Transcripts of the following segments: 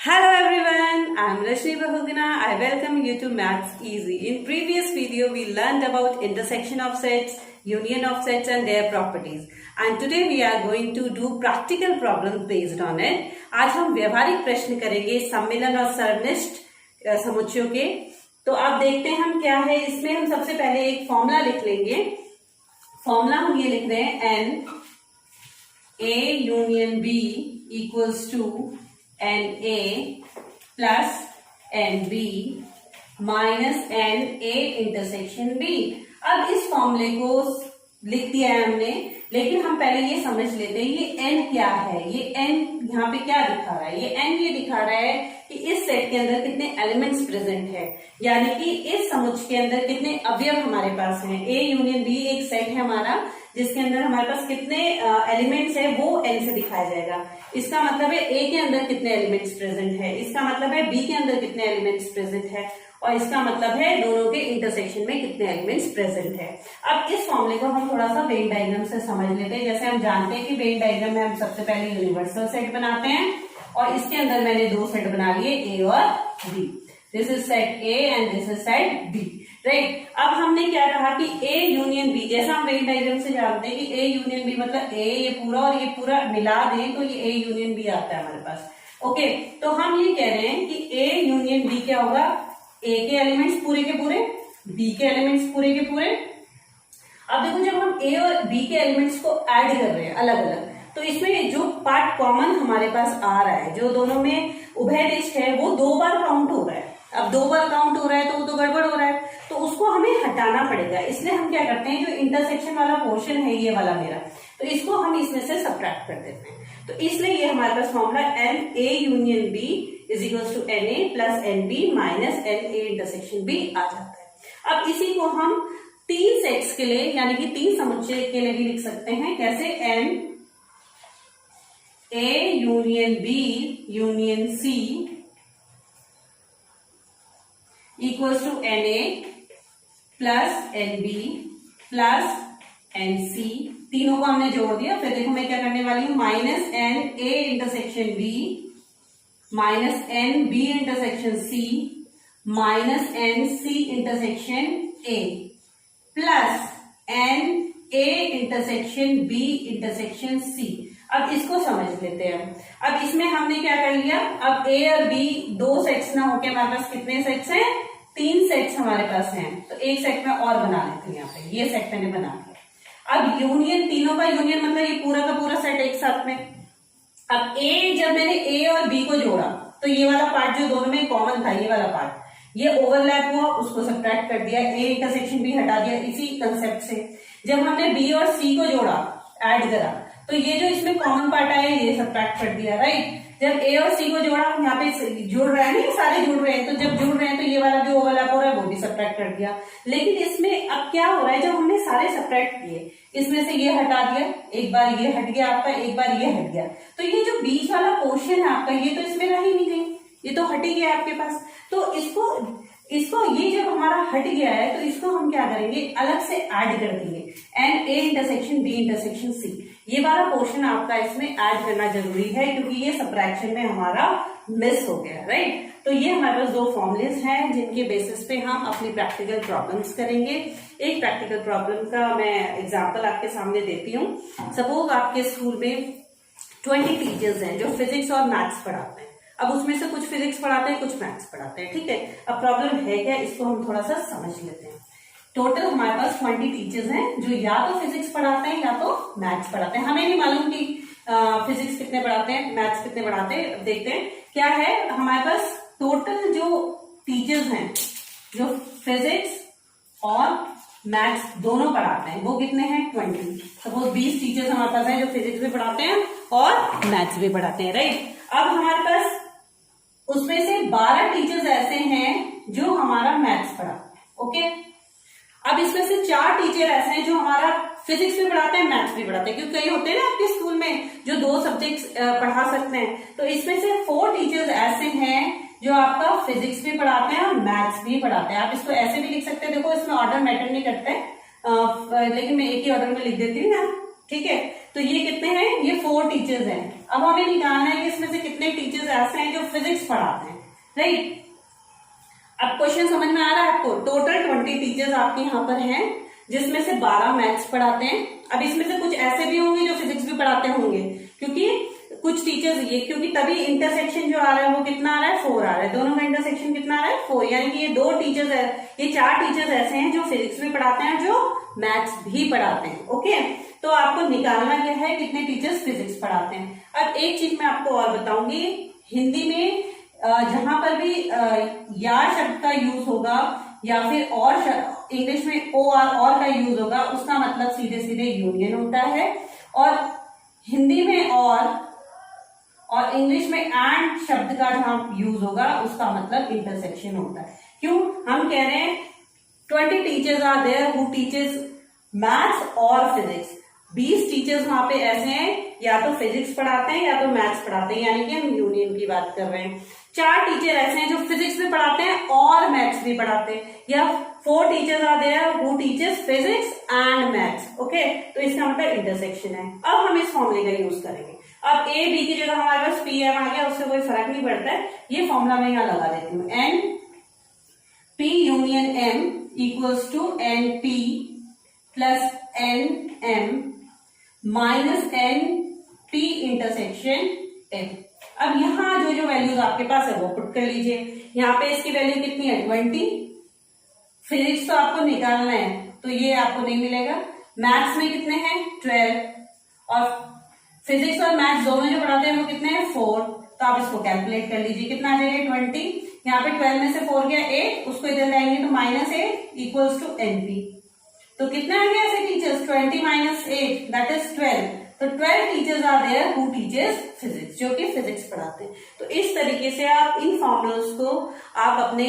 Hello everyone, I am Rashmi Bahuguna. I welcome you to Maths Easy. In previous video, we learned about intersection of sets, union of sets and their properties. And today we are going to do practical problems based on it. आज हम व्यवहारिक प्रश्न करेंगे सम्मिलन और सरनिष्ठ समुच्चयों के। तो आप देखते हैं हम क्या है इसमें। हम सबसे पहले एक फॉर्मूला लिख लेंगे। फॉर्मूला हम ये लिख रहे हैं n A union B equals to N A plus N B minus N A intersection B. अब इस फॉर्मूले को लिख दिया है हमने, लेकिन हम पहले ये समझ लेते हैं ये एन क्या है। ये एन यहाँ पे क्या दिखा रहा है? ये एन ये दिखा रहा है कि इस सेट के अंदर कितने एलिमेंट्स प्रेजेंट है, यानी कि इस समुच्चय के अंदर कितने अवयव हमारे पास हैं। ए यूनियन बी एक सेट है हमारा जिसके अंदर हमारे पास कितने एलिमेंट्स है वो एन से दिखाया जाएगा। इसका मतलब है ए के अंदर कितने एलिमेंट्स प्रेजेंट है, इसका मतलब है बी के अंदर कितने एलिमेंट्स प्रेजेंट है, और इसका मतलब है दोनों के इंटरसेक्शन में कितने एलिमेंट्स प्रेजेंट है। अब इस फॉर्मूले को हम थोड़ा सा वेन डायग्राम से समझ लेते हैं। जैसे हम जानते हैं कि वेन डायग्राम में हम सबसे पहले यूनिवर्सल सेट बनाते हैं, और इसके अंदर मैंने दो सेट बना लिए ए और B. This is set A and this is set B, right. अब हमने क्या कहा कि ए यूनियन बी, जैसा हम वेन डायग्राम से जानते हैं कि ए यूनियन बी मतलब ए ये पूरा और ये पूरा मिला दें तो ये ए यूनियन बी आता है हमारे पास। ओके, तो हम ये कह रहे हैं कि ए यूनियन बी क्या होगा, ए के एलिमेंट्स पूरे के पूरे, बी के एलिमेंट्स पूरे के पूरे। अब देखो जब हम ए और बी के एलिमेंट्स को ऐड कर रहे हैं अलग अलग, तो इसमें जो पार्ट कॉमन हमारे पास आ रहा है, जो दोनों में उभयनिष्ठ है, वो दो बार काउंट हो रहा है। अब दो बार काउंट हो रहा है तो वो तो गड़बड़ हो रहा है, तो उसको हमें हटाना पड़ेगा। इसलिए हम क्या करते हैं, जो इंटरसेक्शन वाला पोर्शन है ये वाला मेरा, तो इसको हम इसमें से सब्ट्रैक्ट कर देते हैं। तो इसलिए ये हमारे पास formula N A union B is equals to N A plus N B minus N A intersection B आ जाता है। अब इसी को हम तीन सेट्स के लिए यानी कि तीन समुच्चय के लिए भी लिख सकते हैं। कैसे? N A union B union C equals to N A plus N B plus n C. तीनों को हमने जोड़ दिया। फिर देखो मैं क्या करने वाली हूं, minus N A intersection B minus n B intersection C minus n C intersection A plus n A intersection B intersection C. अब इसको समझ लेते हैं। अब इसमें हमने क्या कर लिया, अब ए और बी दो सेट्स ना होके हमारे पास कितने सेट्स हैं, तीन सेट्स हमारे पास हैं। तो एक सेट में और बना लेते हैं, यहाँ पे ये सेट मैंने बना लिया। अब यूनियन, तीनों का यूनियन मतलब ये पूरा का पूरा सेट एक साथ में। अब ए, जब मैंने ए और बी को जोड़ा तो ये वाला पार्ट जो दोनों में कॉमन था, ये वाला पार्ट ये ओवरलैप हुआ, उसको सब्ट्रैक्ट कर दिया, ए इंटरसेक्शन बी हटा दिया इसी कंसेप्ट से। जब हमने बी और सी को जोड़ा, ऐड करा, तो ये जो इसमें कॉमन पार्ट आया ये सब्ट्रैक्ट कर दिया, राइट। जब ए और सी को जोड़ा, यहाँ पे जुड़ रहा है नहीं, सारे जुड़ रहे हैं, तो जब जुड़ रहे हैं तो ये वाला भी ओवरलैप हो रहा है, वो भी सब्ट्रैक्ट कर दिया। लेकिन इसमें अब क्या हो रहा है, जब हमने सारे सब्ट्रैक्ट किए, इसमें से ये हटा दिया, एक बार ये हट गया आपका, एक बार ये हट गया, तो ये जो बीच वाला पोर्शन है आपका, ये तो इसमें रह ही नहीं गई, ये तो हट ही गया आपके पास। तो इसको ये जब हमारा हट गया है तो इसको हम क्या करेंगे, अलग से ऐड कर देंगे, n A intersection B intersection C. ये वाला पोर्शन आपका इसमें ऐड करना जरूरी है, क्योंकि ये सब्ट्रैक्शन में हमारा मिस हो गया, राइट। तो ये हमारे पास दो फॉर्मूलेज हैं जिनके बेसिस पे हम अपनी प्रैक्टिकल प्रॉब्लम्स करेंगे। एक प्रैक्टिकल प्रॉब्लम का मैं एग्जांपल आपके सामने देती हूँ। सपोज आपके स्कूल में 20 टीचर्स हैं जो फिजिक्स और मैथ्स पढ़ाते हैं। अब उसमें से कुछ फिजिक्स पढ़ाते हैं, कुछ मैथ्स पढ़ाते हैं, ठीक है। अब प्रॉब्लम है क्या, इसको हम थोड़ा सा समझ लेते हैं। टोटल हमारे पास 20 टीचर्स हैं जो या तो फिजिक्स पढ़ाते हैं या तो मैथ्स पढ़ाते हैं। हमें नहीं मालूम कि फिजिक्स कितने पढ़ाते हैं, मैथ्स कितने पढ़ाते हैं। अब देखते हैं क्या है हमारे पास। टोटल जो टीचर्स हैं जो फिजिक्स और मैथ्स दोनों पढ़ाते हैं वो कितने हैं, 20। सपोज 20 टीचर्स हमारे पास हैं जो फिजिक्स भी पढ़ाते हैं और मैथ्स भी पढ़ाते हैं, राइट। अब हमारे पास उसमें से 12 टीचर्स ऐसे हैं जो हमारा मैथ्स पढ़ाते हैं, ओके। अब इसमें से 4 टीचर ऐसे हैं जो हमारा फिजिक्स भी पढ़ाते हैं, मैथ्स भी पढ़ाते हैं, क्योंकि कई होते हैं ना आपके स्कूल में जो 2 सब्जेक्ट्स पढ़ा सकते हैं। तो इसमें से 4 टीचर्स ऐसे हैं जो आपका फिजिक्स भी पढ़ाते हैं और मैथ्स भी पढ़ाते हैं। आप इसको ऐसे भी लिख सकते हैं, देखो इसमें ऑर्डर मैटर नहीं करता है, लेकिन मैं एक ही ऑर्डर में लिख देती हूँ ना। ठीक है, तो ये कितने हैं, ये 4 टीचर्स हैं। अब हमें निकालना है कि इसमें से कितने टीचर्स ऐसे हैं जो फिजिक्स पढ़ाते हैं, राइट। अब क्वेश्चन समझ में आ रहा है आपको। टोटल 20 टीचर्स आपके यहाँ पर हैं, जिसमें से 12 मैथ्स पढ़ाते हैं। अब इसमें से कुछ ऐसे भी होंगे जो फिजिक्स भी पढ़ाते होंगे, क्योंकि कुछ टीचर्स ये, क्योंकि तभी इंटरसेक्शन जो आ रहा है वो कितना आ रहा है, 4 आ रहा है। दोनों का इंटरसेक्शन कितना आ रहा है, 4, यानी कि ये 2 टीचर्स है, ये 4 टीचर्स ऐसे हैं जो फिजिक्स भी पढ़ाते हैं, जो मैथ्स भी पढ़ाते हैं। ओके, तो आपको निकालना क्या है, कितने टीचर्स फिजिक्स पढ़ाते हैं। अब एक चीज मैं आपको और बताऊंगी, हिंदी में जहां पर भी या शब्द का यूज होगा या फिर और इंग्लिश में और का यूज होगा, उसका मतलब सीधे सीधे यूनियन होता है। और हिंदी में और इंग्लिश में एंड शब्द का जहां यूज होगा उसका मतलब इंटरसेक्शन होता है। क्यों, हम कह रहे हैं 20 teachers are there who teachers maths और फिजिक्स। 20 टीचर्स वहां पे ऐसे हैं या तो फिजिक्स पढ़ाते हैं या तो मैथ्स पढ़ाते हैं, यानी कि हम यूनियन की बात कर रहे हैं। 4 टीचर ऐसे हैं जो फिजिक्स भी पढ़ाते हैं और मैथ्स भी पढ़ाते हैं, या 4 teachers are there who teachers physics and maths. Okay, तो इसका मतलब इंटरसेक्शन है। अब हम इस फॉर्मूले का यूज करेंगे। अब ए बी की जगह हमारे पास पी एम आ गया, उससे कोई फर्क नहीं पड़ता है। ये फॉर्मूला मैं यहां लगा देती हूँ, n P union M equals to n P plus n M minus n P intersection M. अब यहाँ जो जो वैल्यूज आपके पास है वो पुट कर लीजिए। यहाँ पे इसकी वैल्यू कितनी है, 20। फिजिक्स तो आपको निकालना है तो ये आपको नहीं मिलेगा। मैथ्स में कितने हैं, 12। और फिजिक्स और मैथ्स दोनों जो पढ़ाते हैं वो कितने हैं, 4। तो आप इसको कैलकुलेट कर लीजिए, कितना आ जाएगा, 20। यहाँ पे 12 में से 4 गया 8, उसको इधर लाएंगे तो -8 इक्वल्स टू एनपी। तो कितना आ गया ऐसे टीचर्स, 20 - 8 दैट इज 12। तो 12 teachers are there who teachers physics, जो कि फिजिक्स पढ़ाते हैं। तो इस तरीके से आप इन फॉर्मूलाज को आप अपने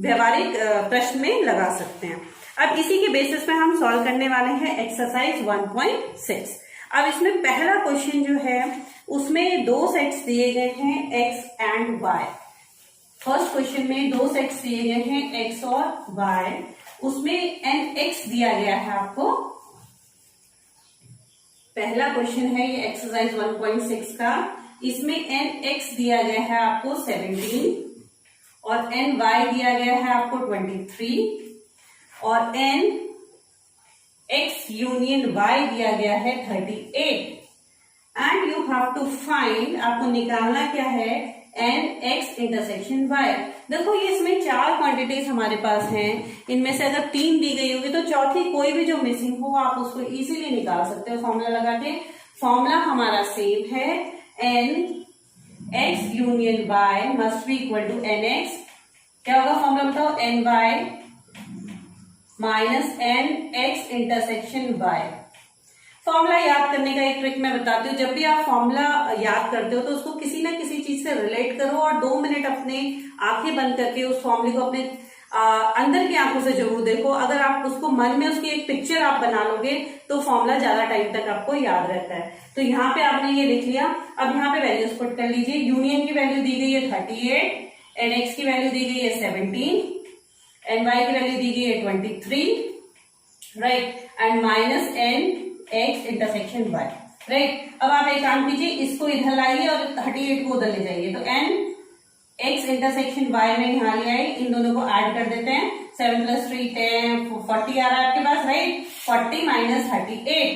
व्यवहारिक प्रश्न में लगा सकते हैं। अब इसी के बेसिस पे हम सॉल्व करने वाले हैं एक्सरसाइज 1.6। अब इसमें पहला क्वेश्चन जो है उसमें 2 सेट्स दिए गए हैं x and y। First question में 2 सेट्स दिए गए हैं x और y, उसमें nx दिया गया है आपको। पहला क्वेश्चन है ये एक्सरसाइज 1.6 का, इसमें nx दिया गया है आपको 17 और ny दिया गया है आपको 23 और nx यूनियन y दिया गया है 38 and you have to find, आपको निकालना क्या है, nx इंटरसेक्शन y। देखो ये इसमें 4 क्वांटिटीज हमारे पास हैं, इनमें से अगर 3 दी गई होगी तो चौथी कोई भी जो मिसिंग हो आप उसको इजीली निकाल सकते हो फॉर्मूला लगा के। फॉर्मूला हमारा सेम है, nx union y must be equal to nx, क्या होगा फॉर्मूला बताओ, ny minus nx intersection y। Formula याद करने का एक ट्रिक मैं बताती हूँ, जब भी आप फॉर्मूला याद करते हो तो उसको किसी ना किसी चीज से रिलेट करो और 2 मिनट अपने आंखें बंद करके उस फॉर्मूले को अपने अंदर की आंखों से जरूर देखो। अगर आप उसको मन में उसकी एक पिक्चर आप बना लोगे तो फॉर्मूला ज्यादा टाइम तक आपको याद रहता है। तो यहाँ पे आपने ये लिख लिया। अब यहाँ पे वैल्यूज पुट कर लीजिए। यूनियन की वैल्यू दी गई है 38, nx की वैल्यू दी गई है 17, ny की वैल्यू दी गई है 23, right, and minus nx intersection y, right. अब आप एक काम कीजिए, इसको इधर लाइए और 38 को उधर ले जाइए, तो nx इंटरसेक्शन y में यहाँ ले आए, इन दोनों को ऐड कर देते हैं। 7 + 3 10 40 आ रहा है आपके पास, राइट। 40 - 38,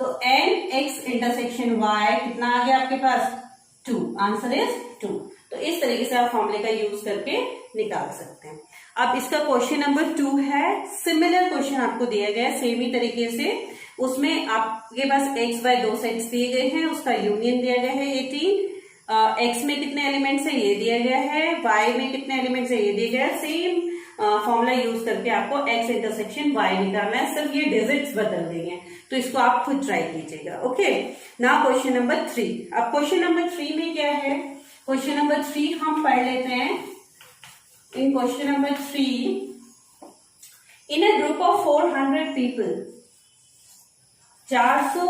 तो nx इंटरसेक्शन y कितना आ गया आपके पास, 2। Answer is 2। तो इस तरीके से आप फॉर्मूले का यूज करके निकाल सकते हैं। अब इसका क्वेश्चन नंबर 2 है, सिमिलर क्वेश्चन आपको दिया गया है सेम ही तरीके से। उसमें आपके पास x y 2 सेट्स दिए गए हैं, उसका यूनियन दिया गया है 18। x में कितने एलिमेंट्स है ये दिया गया है, y में कितने एलिमेंट्स है ये दिया गया है। सेम फॉर्मूला यूज करके आपको x इंटरसेक्शन y निकालना है, सिर्फ ये डिजिट्स बदल गई हैं, तो इसको आप खुद ट्राई कीजिएगा। Okay, now question number 3। अब क्वेश्चन नंबर 3 में क्या है, क्वेश्चन नंबर 3 हम पढ़ लेते हैं। In question number 3, in a group of 400 people, 400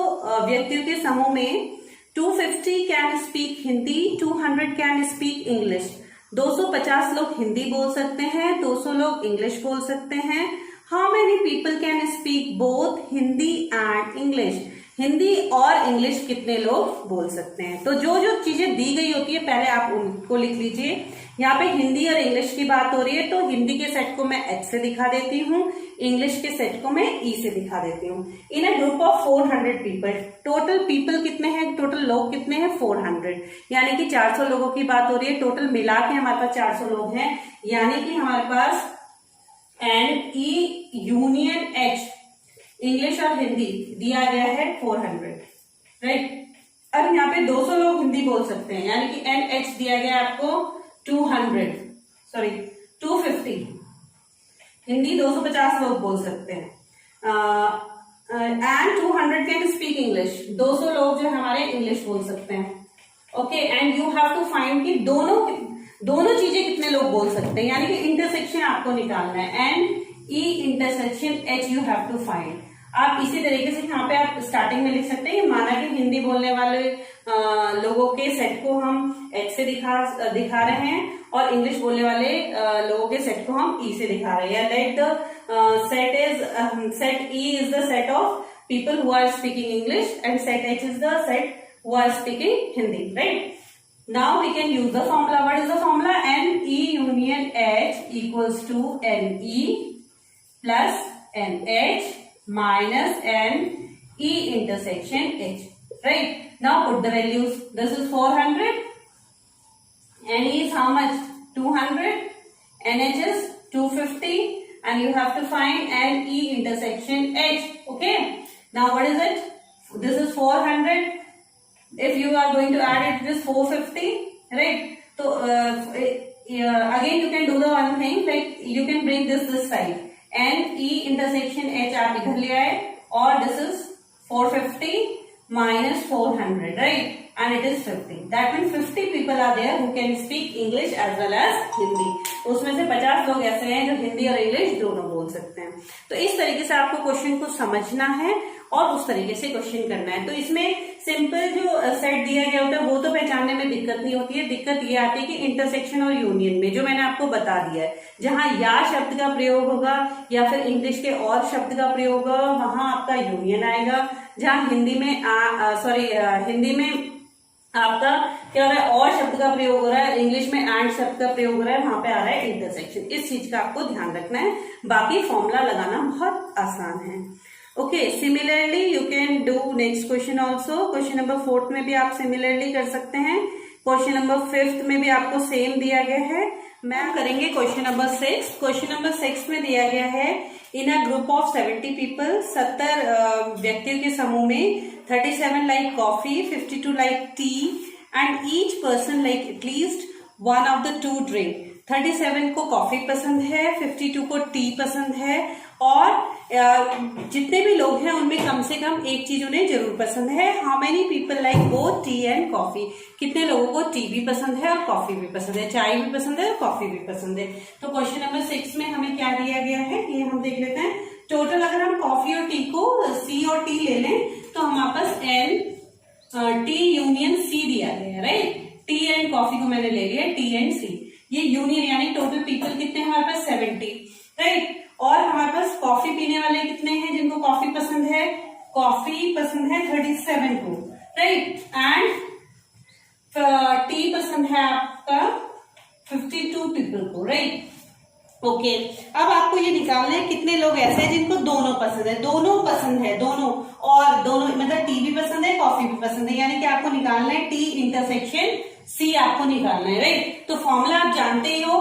व्यक्तियों के समूह में 250 can speak Hindi, 200 can speak English. 250 लोग हिंदी बोल सकते हैं, 200 लोग इंग्लिश बोल सकते हैं। How many people can speak both Hindi and English, Hindi और इंग्लिश कितने लोग बोल सकते हैं। तो जो जो चीजें दी गई होती है पहले आप उनको लिख लीजिए। यहाँ पे हिंदी और इंग्लिश की बात हो रही है, तो हिंदी के सेट को मैं H से दिखा देती हूँ, इंग्लिश के सेट को मैं E से दिखा देती हूँ। In a group of 400 people, total people कितने हैं, टोटल लोग कितने हैं 400, यानी कि 400 लोगों की बात हो रही है। टोटल मिला के हमारे पास 400 लोग हैं, यानी कि हमारे पास NE यूनियन H इंग्लिश और हिंदी दिया गया है 400, राइट। अब यहाँ पे 200 लोग हिंदी बोल सकते हैं, यानी कि NH दिया गया आपको 250, हिंदी 250 लोग बोल सकते हैं। एंड 200 कैन स्पीक इंग्लिश, 200 लोग जो हमारे इंग्लिश बोल सकते हैं। Okay, and you have to find कि दोनों चीजें कितने लोग बोल सकते हैं, यानी कि इंटरसेक्शन आपको निकालना है। And E intersection H you have to find. आप इसी तरीके से यहाँ पे आप स्टार्टिंग में लिख सकते हैं, माना कि हिंदी बोलने वाले लोगों के सेट को हम H से दिखा रहे हैं और इंग्लिश बोलने वाले लोगों के सेट को हम E से दिखा रहे हैं। Let the set E is the set of people who are speaking English and set H is the set who are speaking Hindi, right. Now we can use the formula. What is the formula? NE union H equals to NE plus NH minus NE intersection H. Right? Now put the values. This is 400. NE is how much? 200. NH is 250. And you have to find NE intersection H. Okay? Now what is it? This is 400. If you are going to add it, it is 450, right? So again you can do the one thing, like you can bring this side, and E intersection H आप इधर ले आए, और this is 450 minus 400, right? And it is 50. That means 50 people are there who can speak English as well as Hindi. उसमें से 50 लोग ऐसे हैं जो हिंदी और इंग्लिश दोनों बोल सकते हैं। तो इस तरीके से आपको क्वेश्चन को समझना है और उस तरीके से क्वेश्चन करना है। तो इसमें सिंपल जो सेट दिया गया होता है वो तो पहचानने में दिक्कत नहीं होती है। दिक्कत ये आती है कि इंटरसेक्शन और यूनियन में, जो मैंने आपको बता दिया है, जहां या शब्द का प्रयोग होगा या फिर इंग्लिश के और शब्द का प्रयोग होगा, वहां आपका यूनियन आएगा। जहां हिंदी में आपका क्या हो रहा है, और शब्द का प्रयोग हो रहा है, इंग्लिश में एंड शब्द का प्रयोग हो रहा है, वहां पे आ रहा है इंटरसेक्शन। इस चीज का आपको ध्यान रखना है। बाकी फॉर्मूला लगाना बहुत आसान है। Okay, similarly you can do next question also. Question number 4 में भी आप सिमिलरली कर सकते हैं। क्वेश्चन नंबर 5 में भी आपको सेम दिया गया है। मैम करेंगे क्वेश्चन नंबर 6। क्वेश्चन नंबर 6 में दिया गया है, इन अ ग्रुप ऑफ 70 पीपल, 70 व्यक्तियों के समूह में 37 like coffee, 52 like T and each person like at least one of the two drink. 37 को कॉफी पसंद है, 52 को टी पसंद है, और जितने भी लोग हैं उनमें कम से कम एक चीज उन्हें जरूर पसंद है। How many people like both T and coffee, कितने लोगों को टी भी पसंद है और कॉफी भी पसंद है, चाय भी पसंद है और कॉफी भी पसंद है। तो क्वेश्चन नंबर 6 में हमें क्या दिया गया है, ये हम देख लेते हैं। टोटल अगर हम कॉफी और टी को सी और टी ले लें तो हमारे पास एन टी यूनियन सी दिया गया है, राइट। टी एंड कॉफी को मैंने ले लिया, टी एंड सी, ये यूनियन, यानी टोटल पीपल कितने हैं हमारे पास 70, राइट। और हमारे पास कॉफी पीने वाले कितने हैं जिनको कॉफी पसंद है, कॉफी पसंद है 37 को, राइट। एंड टी पसंद है आपका 52 पीपल को, राइट। ओके, अब आपको ये निकालना है कितने लोग ऐसे हैं जिनको दोनों पसंद है, और दोनों मतलब टी भी पसंद है, कॉफी भी पसंद है, यानी कि आपको निकालना है टी इंटरसेक्शन सी, आपको निकालना है, राइट। तो फॉर्मूला आप जानते ही हो,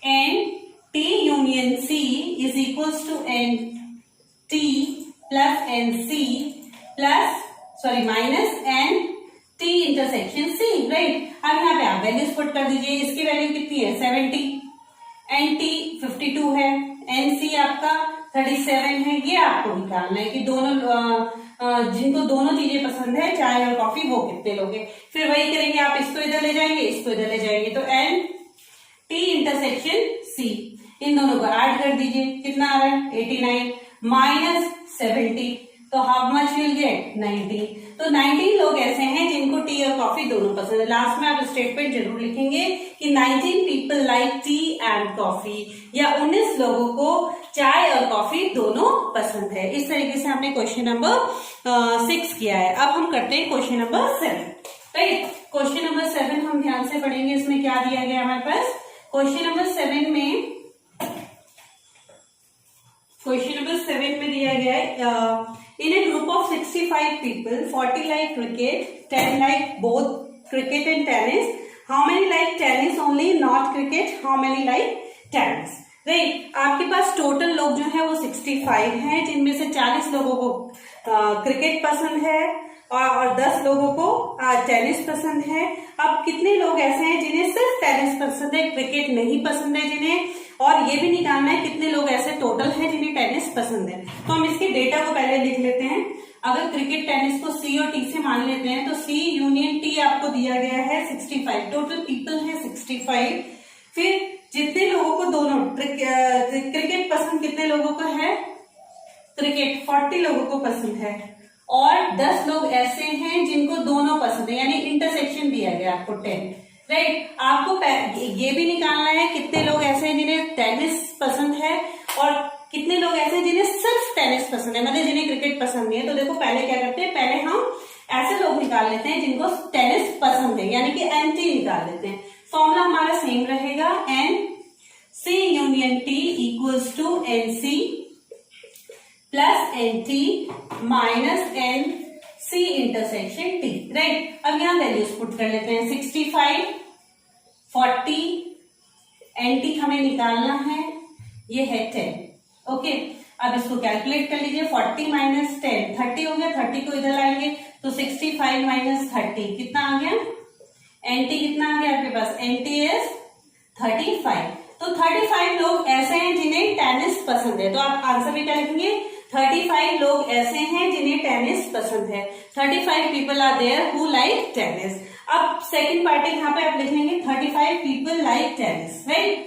n T union C is equals to n T plus n C minus n T intersection C, right. अब यहाँ पे आप वैल्यूज पुट कर दीजिए। इसकी वैल्यू कितनी है 70, एन टी 52 है, एन सी आपका 37 है। ये आपको निकालना है कि दोनों जिनको दोनों चीजें पसंद है, चाय और कॉफी, वो कितने लोग हैं। फिर वही करेंगे, आप इसको इधर ले जाएंगे, इसको इधर ले जाएंगे, तो एन टी इंटरसेक्शन सी, इन दोनों को ऐड कर दीजिए, कितना आ रहा है 89 माइनस 70, तो हाउ मच विल गेट 19। तो 19 लोग ऐसे हैं जिनको टी और कॉफी दोनों पसंद है। लास्ट में आप स्टेटमेंट जरूर लिखेंगे कि 19 people like T and coffee, या 19 लोगों को चाय और कॉफी दोनों पसंद है। इस तरीके से हमने क्वेश्चन नंबर 6 किया है। अब हम करते हैं question number 7। Right, question number 7 हम ध्यान से पढ़ेंगे। इसमें क्या दिया गया हमारे पास? क्वेश्चन नंबर 7 में दिया गया है in a group of 65 people 40 like cricket, 10 like both cricket and tennis, how many like tennis only not cricket, how many like tennis. Right, आपके पास टोटल लोग जो है वो 65 हैं, जिनमें से 40 लोगों को क्रिकेट पसंद है और 10 लोगों को टेनिस पसंद है। अब कितने लोग ऐसे हैं जिन्हें सिर्फ टेनिस पसंद है, क्रिकेट नहीं पसंद है जिन्हें, और ये भी निकालना है कितने लोग ऐसे टोटल हैं जिन्हें टेनिस पसंद है। तो हम इसके डेटा को पहले लिख लेते हैं। अगर क्रिकेट टेनिस को सी और टी से मान लेते हैं तो सी यूनियन टी आपको दिया गया है 65, टोटल पीपल है 65। फिर जितने लोगों को दोनों क्रिकेट पसंद कितने लोगों को है? क्रिकेट 40 लोगों को पसंद है, और 10 लोग ऐसे हैं जिनको दोनों पसंद है, यानी इंटरसेक्शन दिया गया आपको 10। राइट, आपको ये भी निकालना है कितने लोग ऐसे हैं जिन्हें टेनिस पसंद है और कितने लोग ऐसे हैं जिन्हें सिर्फ टेनिस पसंद है, मतलब जिन्हें क्रिकेट पसंद नहीं है। तो देखो पहले क्या करते हैं, पहले हम ऐसे लोग निकाल लेते हैं जिनको टेनिस पसंद है, यानी कि एनटी निकाल लेते हैं। फॉर्मूला हमारा सेम रहेगा, n C union T equals to n C plus n T minus n C intersection T. Right, अब यहां वैल्यूज पुट कर लेते हैं। 65, 40, एन टी हमें निकालना है, ये है 10। ओके, अब इसको कैलकुलेट कर लीजिए। 40 माइनस 10 30 हो गया, 30 को इधर लाएंगे तो 65 माइनस 30 कितना आ गया? एन टी कितना आ गया आपके पास? N T is 35। तो 35 लोग ऐसे हैं जिन्हें टेनिस पसंद है, तो आप आंसर में क्या लिखेंगे? 35 लोग ऐसे हैं जिन्हें टेनिस पसंद है। 35 people are there who like tennis. अब सेकंड पार्ट यहाँ पे आप लिख लेंगे 35 पीपल लाइक टेनिस। राइट,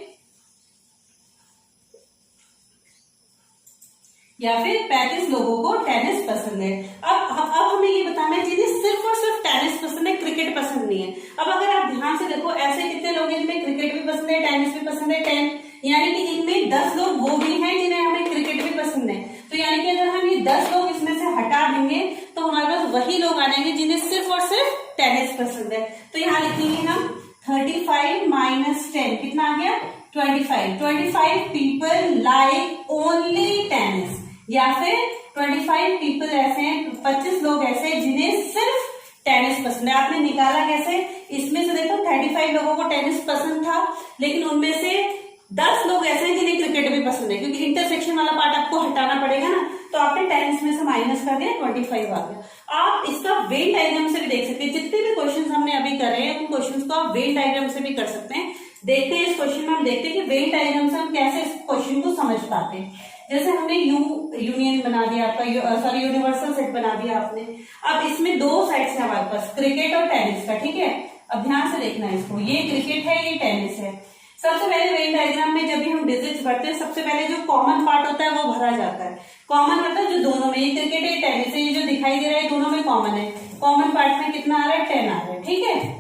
या फिर 35 लोगों को टेनिस पसंद है। अब हमें ये बताना है जिन्हें सिर्फ और सिर्फ टेनिस पसंद है, क्रिकेट पसंद नहीं है। अब अगर आप ध्यान से देखो, ऐसे कितने लोग इनमें क्रिकेट भी पसंद है, टेनिस भी पसंद है, 10, यानी कि इनमें 10 लोग वो भी हैं जिन्हें हमें क्रिकेट भी पसंद है। तो यानी कि अगर हम ये 10 लोग इसमें से हटा देंगे तो हमारे पास वही लोग आ जाएंगे जिन्हें सिर्फ और सिर्फ टेनिस पसंद है। तो यहाँ लिखेंगे हम 35 माइनस 10 कितना आ गया? 25 पीपल लाइक ओनली टेनिस, या फिर 25 पीपल ऐसे हैं, 25 लोग ऐसे हैं जिन्हें सिर्फ टेनिस पसंद है। आपने निकाला कैसे? इसमें से देखो 35 लोगों को टेनिस पसंद था, लेकिन उनमें से 10 लोग ऐसे हैं जिन्हें क्रिकेट भी पसंद है, क्योंकि इंटरसेक्शन वाला पार्ट आपको हटाना पड़ेगा ना, तो आपने टेनिस में से माइनस कर दिया, 25 आ गया। आप इसका वेन डायग्राम से भी देख सकते हैं। जितने भी क्वेश्चन हमने अभी करे हैं उन क्वेश्चन को आप वेन डायग्राम से भी कर सकते हैं। देखते हैं इस क्वेश्चन में, हम देखते हैं कि वेन डायग्राम से हम कैसे इस क्वेश्चन को समझ पाते हैं। जैसे हमने यूनियन बना दिया आपका, सॉरी यूनिवर्सल सेट बना दिया आपने। अब इसमें दो साइड से हमारे पास क्रिकेट और टेनिस का, ठीक है। अब ध्यान से देखना है इसको, ये क्रिकेट है, ये टेनिस है। सबसे पहले वेन डायग्राम में जब भी हम डिजिट्स भरते हैं, सबसे पहले जो कॉमन पार्ट होता है वो भरा जाता है। कॉमन मतलब जो दोनों में, ये क्रिकेट है, टेनिस है, ये जो दिखाई दे रहा है दोनों में कॉमन है। कॉमन पार्ट में कितना आ रहा है? 10 आ रहा है, ठीक है।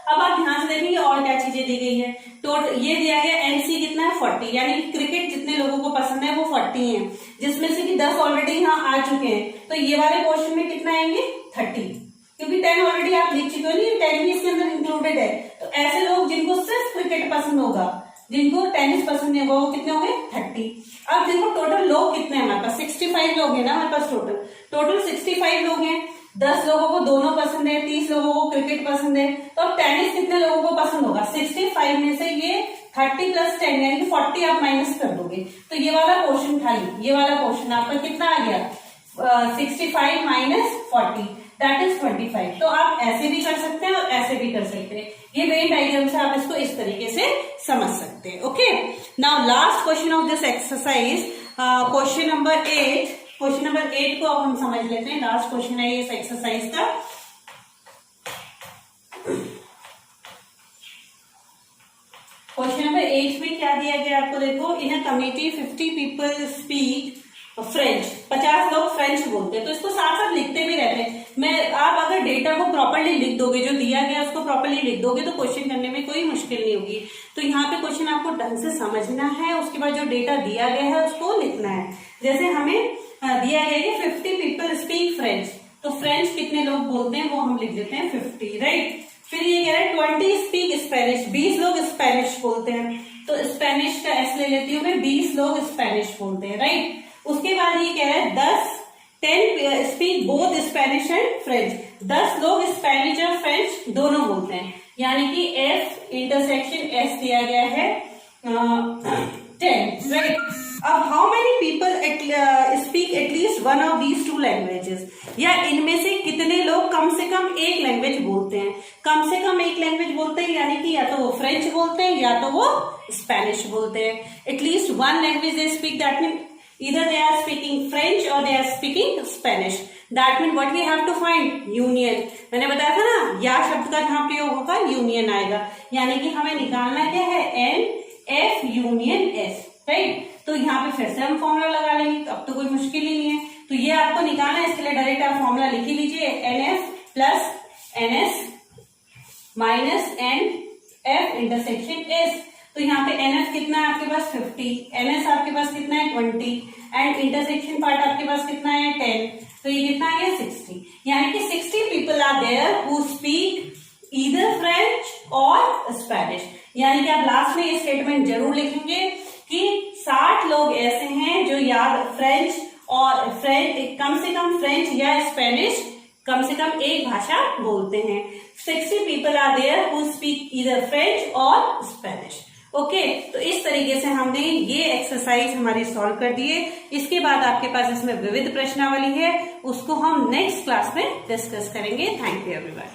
अब आप ध्यान से देखेंगे और क्या चीजें दी गई है। टोटल ये दिया गया एनसी कितना है? 40, यानी क्रिकेट जितने लोगों को पसंद है वो 40 है, जिसमें से कि 10 ऑलरेडी यहाँ आ चुके हैं। तो ये वाले पोर्शन में कितना आएंगे? 30, क्योंकि 10 ऑलरेडी आप लिख चुके हो, नहीं 10 भी इसके अंदर इंक्लूडेड है। तो ऐसे लोग जिनको सिर्फ क्रिकेट पसंद होगा, जिनको टेनिस पसंद नहीं होगा, वो कितने होंगे? 30। अब देखो टोटल लोग कितने हैं हमारे पास? 65 लोग हैं ना हमारे पास। टोटल 65 लोग हैं। 10 लोगों को दोनों पसंद है, 30 लोगों को क्रिकेट पसंद है। तो अब टेनिस कितने लोगों को पसंद होगा? 65 में से ये 30 प्लस 10 यानी कि 40 आप माइनस कर दोगे, तो ये वाला पोर्शन खाली, ये वाला पोर्शन आपका कितना आ गया? 65 माइनस 40 दैट इज 25। तो आप ऐसे भी कर सकते हैं और ऐसे भी कर सकते हैं। ये वेन डायग्राम से आप इसको इस तरीके से समझ सकते हैं। Okay, now last question of this exercise, question number 8। Question number 8 को अब हम समझ लेते हैं। लास्ट क्वेश्चन है इस एक्सरसाइज का। क्वेश्चन नंबर 8 में क्या दिया गया आपको? देखो, in a committee 50 people speak French, 50 लोग फ्रेंच बोलते हैं। तो इसको साथ साथ लिखते भी रहते हैं। आप अगर डेटा को प्रॉपरली लिख दोगे, जो दिया गया उसको प्रॉपरली लिख दोगे तो क्वेश्चन करने में कोई मुश्किल नहीं होगी। तो यहाँ पे क्वेश्चन आपको ढंग से समझना है, उसके बाद जो डेटा दिया गया है उसको लिखना है। जैसे हमें दिया गया है 50 पीपल स्पीक फ्रेंच, तो फ्रेंच कितने लोग बोलते हैं वो हम लिख देते हैं 50, राइट। फिर ये कह रहा है 20 स्पीक स्पेनिश, 20 लोग स्पेनिश बोलते हैं, तो स्पेनिश का एस ले लेती हूँ मैं, 20 लोग स्पेनिश बोलते हैं, राइट। उसके बाद ये कह रहा है 10 speak both Spanish and French, 10 लोग स्पेनिश और फ्रेंच दोनों बोलते हैं, यानी कि F इंटरसेक्शन S दिया गया है 10, राइट। अब how many people speak at least one of these two languages, या इनमें से कितने लोग कम से कम एक लैंग्वेज बोलते हैं। कम से कम एक लैंग्वेज बोलते हैं यानी कि या तो वो फ्रेंच बोलते हैं या तो वो स्पेनिश बोलते हैं। At least one language they speak, that mean either they are speaking French or they are speaking Spanish. That means what we have to find union. मैंने बताया था ना, या शब्द का जहां प्रयोग होगा यूनियन आएगा, यानी कि हमें निकालना क्या है NF यूनियन S, राइट। तो यहाँ पे फिर से हम फॉर्मूला लगा लेंगे, अब तो कोई मुश्किल ही नहीं है। तो ये आपको निकालना है, इसके लिए डायरेक्ट आप फॉर्मूला लिख ही लीजिए, NF plus NS minus NF intersection S। तो यहाँ पे NF कितना है आपके पास 50, NS आपके पास कितना है 20 एंड इंटरसेक्शन पार्ट आपके पास कितना है 10, तो ये कितना आ गया 60, यानी कि 60 people are there who speak either French और स्पेनिश। यानी कि आप लास्ट में ये स्टेटमेंट जरूर लिखेंगे कि 60 लोग ऐसे हैं जो या फ्रेंच और कम से कम फ्रेंच या स्पेनिश कम से कम एक भाषा बोलते हैं। 60 people are there who speak either French और स्पेनिश। ओके, तो इस तरीके से हमने ये एक्सरसाइज हमारी सॉल्व कर दी है। इसके बाद आपके पास इसमें विविध प्रश्नावली है, उसको हम नेक्स्ट क्लास में डिस्कस करेंगे। Thank you everyone.